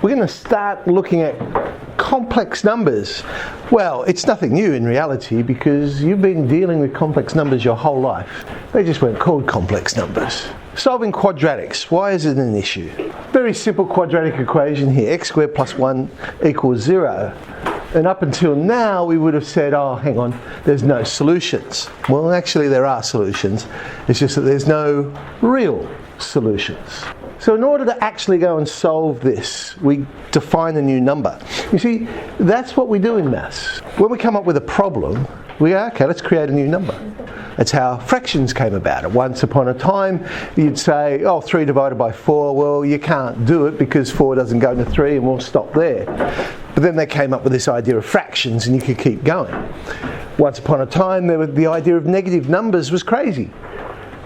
we're going to start looking at complex numbers. Well, it's nothing new in reality because you've been dealing with complex numbers your whole life. They just weren't called complex numbers. Solving quadratics, why is it an issue? Very simple quadratic equation here, x squared plus 1 equals 0. And up until now we would have said, oh hang on, there's no solutions. Well actually there are solutions, it's just that there's no real solutions. So in order to actually go and solve this, we define a new number. You see, that's what we do in maths. When we come up with a problem, we go, okay, let's create a new number. That's how fractions came about. Once upon a time, you'd say, oh, 3 divided by 4, well, you can't do it because 4 doesn't go into 3 and we'll stop there. But then they came up with this idea of fractions and you could keep going. Once upon a time, the idea of negative numbers was crazy.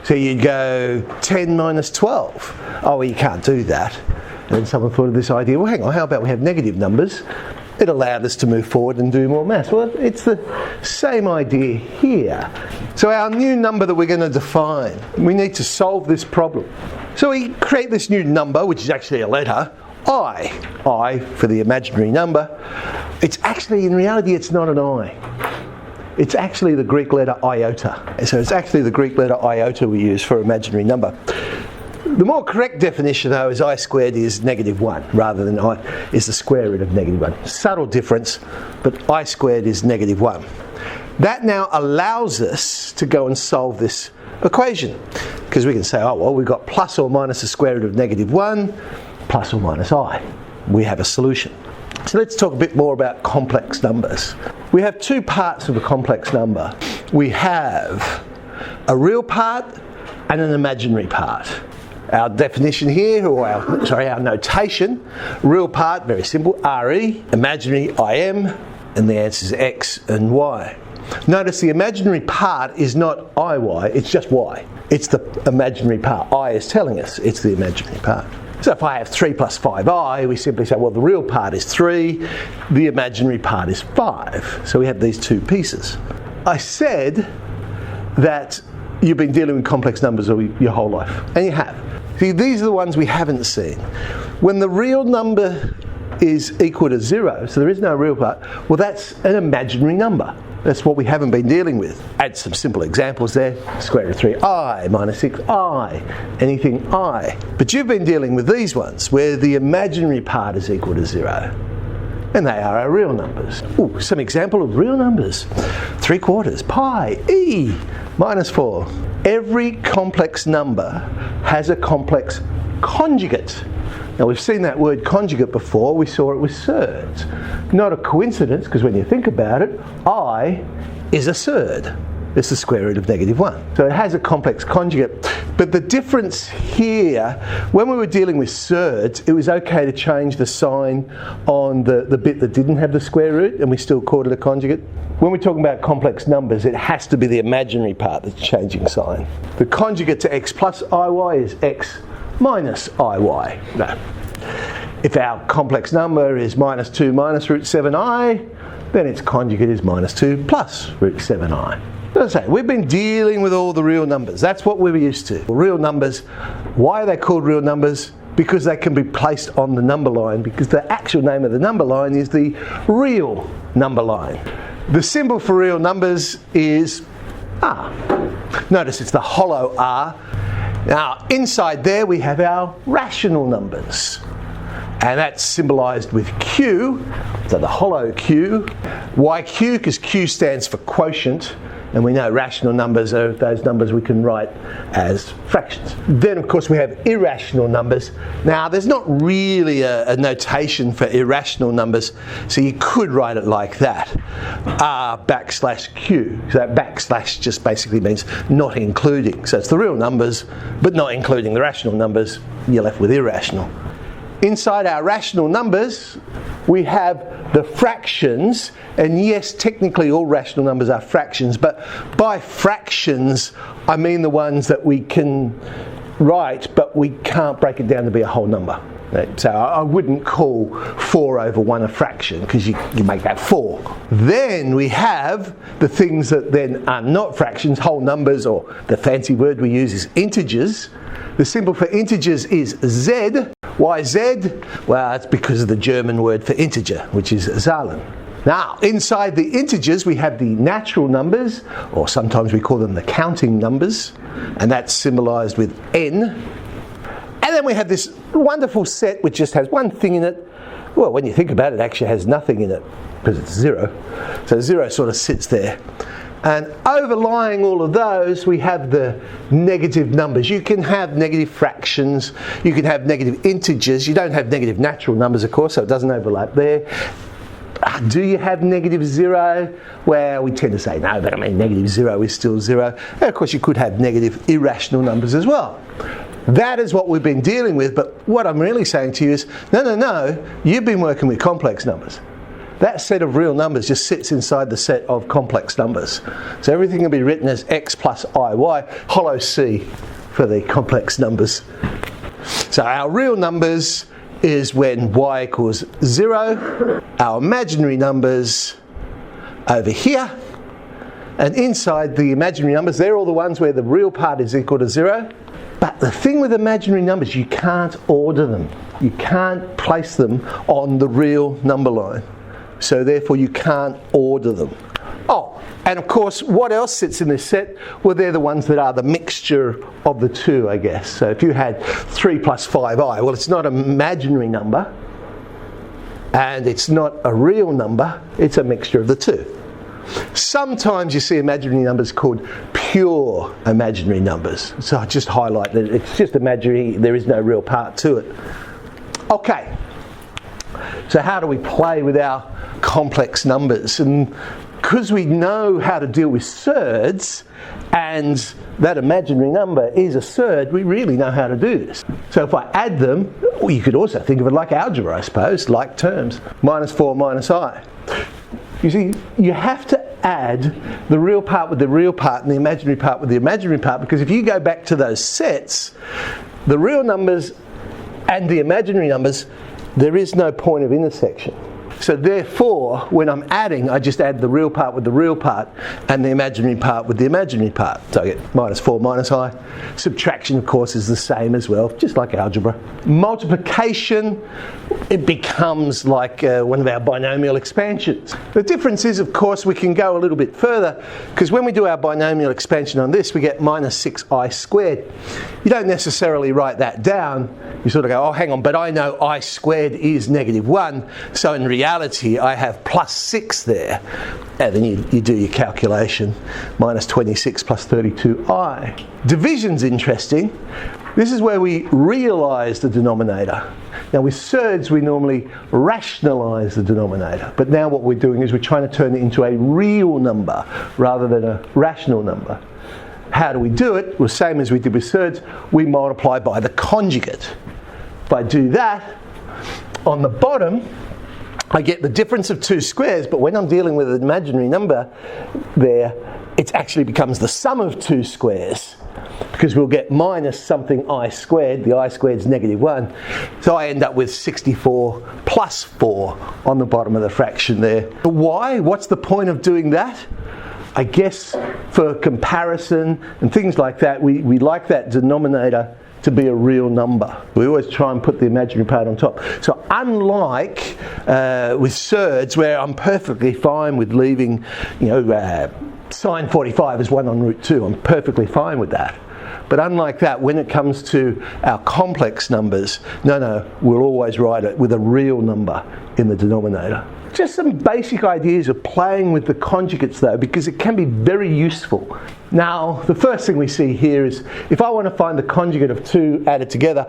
So you'd go 10 minus 12. Oh, well, you can't do that. And then someone thought of this idea, well, hang on, how about we have negative numbers? It allowed us to move forward and do more maths. Well, it's the same idea here. So our new number that we're going to define, we need to solve this problem. So we create this new number, which is actually a letter, I. I for the imaginary number. It's actually, in reality, it's not an I. It's actually the Greek letter iota. So it's actually the Greek letter iota we use for imaginary number. The more correct definition though is I squared is -1 rather than I is the square root of -1. Subtle difference, but I squared is -1. That now allows us to go and solve this equation. Because we can say, oh well, we've got plus or minus the square root of -1 plus or minus I. We have a solution. So let's talk a bit more about complex numbers. We have two parts of a complex number. We have a real part and an imaginary part. Our definition here, or our notation, real part, very simple, RE, imaginary, IM, and the answer is X and Y. Notice the imaginary part is not IY, it's just Y. It's the imaginary part. I is telling us it's the imaginary part. So if I have 3 plus 5i, we simply say, well, the real part is 3, the imaginary part is 5. So we have these two pieces. I said that you've been dealing with complex numbers your whole life, and you have. See, these are the ones we haven't seen. When the real number is equal to 0, so there is no real part, well, that's an imaginary number. That's what we haven't been dealing with. Add some simple examples there. Square root of 3i minus 6i, anything I. But you've been dealing with these ones where the imaginary part is equal to 0. And they are our real numbers. Ooh, some example of real numbers. 3/4 pi e minus 4. Every complex number has a complex conjugate. Now we've seen that word conjugate before, we saw it with surds. Not a coincidence, because when you think about it, I is a surd. It's the square root of -1. So it has a complex conjugate. But the difference here, when we were dealing with surds, it was okay to change the sign on the bit that didn't have the square root, and we still called it a conjugate. When we're talking about complex numbers, it has to be the imaginary part that's changing sign. The conjugate to x plus iy is x minus iy. No. If our complex number is -2 minus root 7i, then its conjugate is -2 plus root 7i. As I say, we've been dealing with all the real numbers. That's what we're used to. Real numbers. Why are they called real numbers? Because they can be placed on the number line, because the actual name of the number line is the real number line. The symbol for real numbers is R. Notice it's the hollow R. Now inside there we have our rational numbers, and that's symbolized with Q, so the hollow Q. Why Q? Because Q stands for quotient, and we know rational numbers are those numbers we can write as fractions. Then of course we have irrational numbers. Now there's not really a notation for irrational numbers, so you could write it like that, R backslash Q. So that backslash just basically means not including. So it's the real numbers, but not including the rational numbers. You're left with irrational. Inside our rational numbers, we have the fractions, and yes, technically all rational numbers are fractions, but by fractions, I mean the ones that we can write, but we can't break it down to be a whole number. So I wouldn't call 4/1 a fraction, because you make that 4. Then we have the things that then are not fractions, whole numbers, or the fancy word we use is integers. The symbol for integers is Z. YZ, well, that's because of the German word for integer, which is Zahlen. Now, inside the integers, we have the natural numbers, or sometimes we call them the counting numbers, and that's symbolized with n. And then we have this wonderful set which just has one thing in it. Well, when you think about it, it actually has nothing in it because it's 0. So 0 sort of sits there. And overlying all of those, we have the negative numbers. You can have negative fractions, you can have negative integers. You don't have negative natural numbers, of course, so it doesn't overlap there. Do you have negative 0? Well, we tend to say no, but I mean negative 0 is still 0. And of course you could have negative irrational numbers as well. That is what we've been dealing with, but what I'm really saying to you is, no, you've been working with complex numbers. That set of real numbers just sits inside the set of complex numbers. So everything will be written as x plus iy, hollow c for the complex numbers. So our real numbers is when y equals 0, our imaginary numbers over here, and inside the imaginary numbers, they're all the ones where the real part is equal to 0. But the thing with imaginary numbers, you can't order them. You can't place them on the real number line. So therefore you can't order them. Oh, and of course, what else sits in this set? Well, they're the ones that are the mixture of the two, I guess. So if you had 3 plus 5i, well, it's not an imaginary number, and it's not a real number, it's a mixture of the two. Sometimes you see imaginary numbers called pure imaginary numbers. So I just highlight that it's just imaginary, there is no real part to it. Okay, so how do we play with our complex numbers? And because we know how to deal with surds, and that imaginary number is a surd, we really know how to do this. So if I add them, well, you could also think of it like algebra, I suppose, like terms. Minus 4 minus I. You see, you have to add the real part with the real part and the imaginary part with the imaginary part, because if you go back to those sets, the real numbers and the imaginary numbers, there is no point of intersection. So therefore, when I'm adding, I just add the real part with the real part and the imaginary part with the imaginary part. So I get minus 4 minus I. Subtraction, of course, is the same as well, just like algebra. Multiplication, it becomes like one of our binomial expansions. The difference is, of course, we can go a little bit further, because when we do our binomial expansion on this, we get minus 6i squared. You don't necessarily write that down. You sort of go, oh, hang on, but I know I squared is negative 1, so in reality I have plus 6 there. And then you do your calculation, minus 26 plus 32i. Division's interesting. This is where we realise the denominator. Now with surds we normally rationalise the denominator, but now what we're doing is we're trying to turn it into a real number rather than a rational number. How do we do it? Well, same as we did with surds, we multiply by the conjugate. If I do that, on the bottom I get the difference of 2 squares, but when I'm dealing with an imaginary number there, it actually becomes the sum of 2 squares, because we'll get minus something I squared. The I squared is negative 1. So I end up with 64 plus 4 on the bottom of the fraction there. Why? What's the point of doing that? I guess for comparison and things like that, we like that denominator to be a real number. We always try and put the imaginary part on top. So unlike with surds, where I'm perfectly fine with leaving, sine 45 as 1 on root 2, I'm perfectly fine with that. But unlike that, when it comes to our complex numbers, no, we'll always write it with a real number in the denominator. Just some basic ideas of playing with the conjugates though, because it can be very useful. Now, the first thing we see here is, if I want to find the conjugate of 2 added together,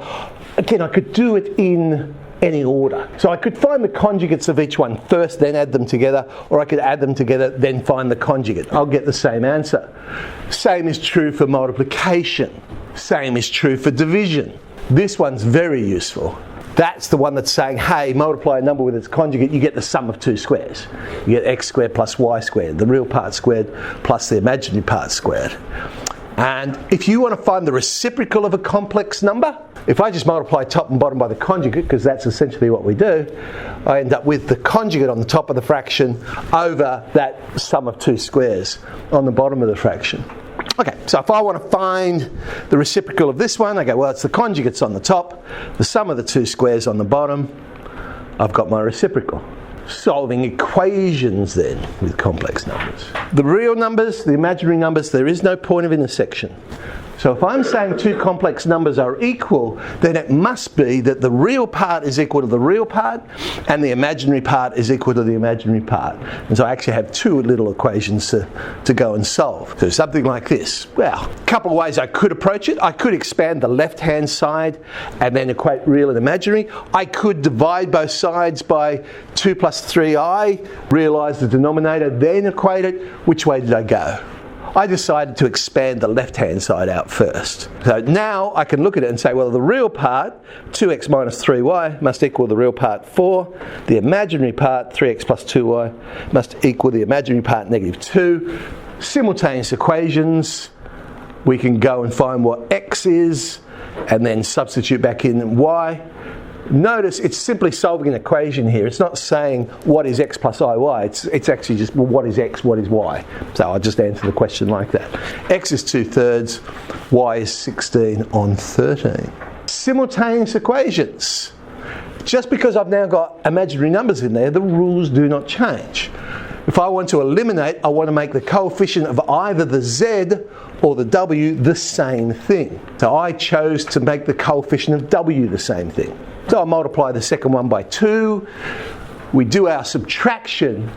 again, I could do it in any order. So I could find the conjugates of each one first, then add them together, or I could add them together, then find the conjugate. I'll get the same answer. Same is true for multiplication. Same is true for division. This one's very useful. That's the one that's saying, hey, multiply a number with its conjugate, you get the sum of 2 squares. You get x squared plus y squared, the real part squared plus the imaginary part squared. And if you want to find the reciprocal of a complex number, if I just multiply top and bottom by the conjugate, because that's essentially what we do, I end up with the conjugate on the top of the fraction over that sum of 2 squares on the bottom of the fraction. Okay, so if I want to find the reciprocal of this one, I go, well, it's the conjugates on the top, the sum of the two squares on the bottom. I've got my reciprocal. Solving equations then with complex numbers. The real numbers, the imaginary numbers, there is no point of intersection. So if I'm saying two complex numbers are equal, then it must be that the real part is equal to the real part and the imaginary part is equal to the imaginary part. And so I actually have two little equations to go and solve. So something like this. Well, a couple of ways I could approach it. I could expand the left-hand side and then equate real and imaginary. I could divide both sides by 2 plus 3i, realise the denominator, then equate it. Which way did I go? I decided to expand the left-hand side out first. So now I can look at it and say, well, the real part, 2x minus 3y, must equal the real part 4. The imaginary part, 3x plus 2y, must equal the imaginary part negative 2. Simultaneous equations. We can go and find what x is and then substitute back in y. Notice it's simply solving an equation here. It's not saying what is x plus iy. It's actually just, well, what is x, what is y? So I'll just answer the question like that. X is 2/3, y is 16 on 13. Simultaneous equations. Just because I've now got imaginary numbers in there, the rules do not change. If I want to eliminate, I want to make the coefficient of either the z or the w the same thing. So I chose to make the coefficient of w the same thing. So I multiply the second one by 2. We do our subtraction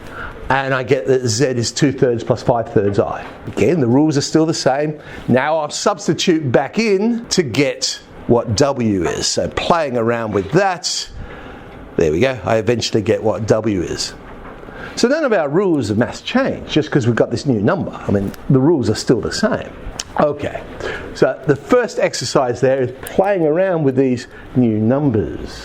and I get that z is 2/3 plus 5/3 I. Again, the rules are still the same. Now I'll substitute back in to get what w is. So playing around with that, there we go. I eventually get what w is. So none of our rules of maths change just because we've got this new number. I mean, the rules are still the same. Okay, so the first exercise there is playing around with these new numbers.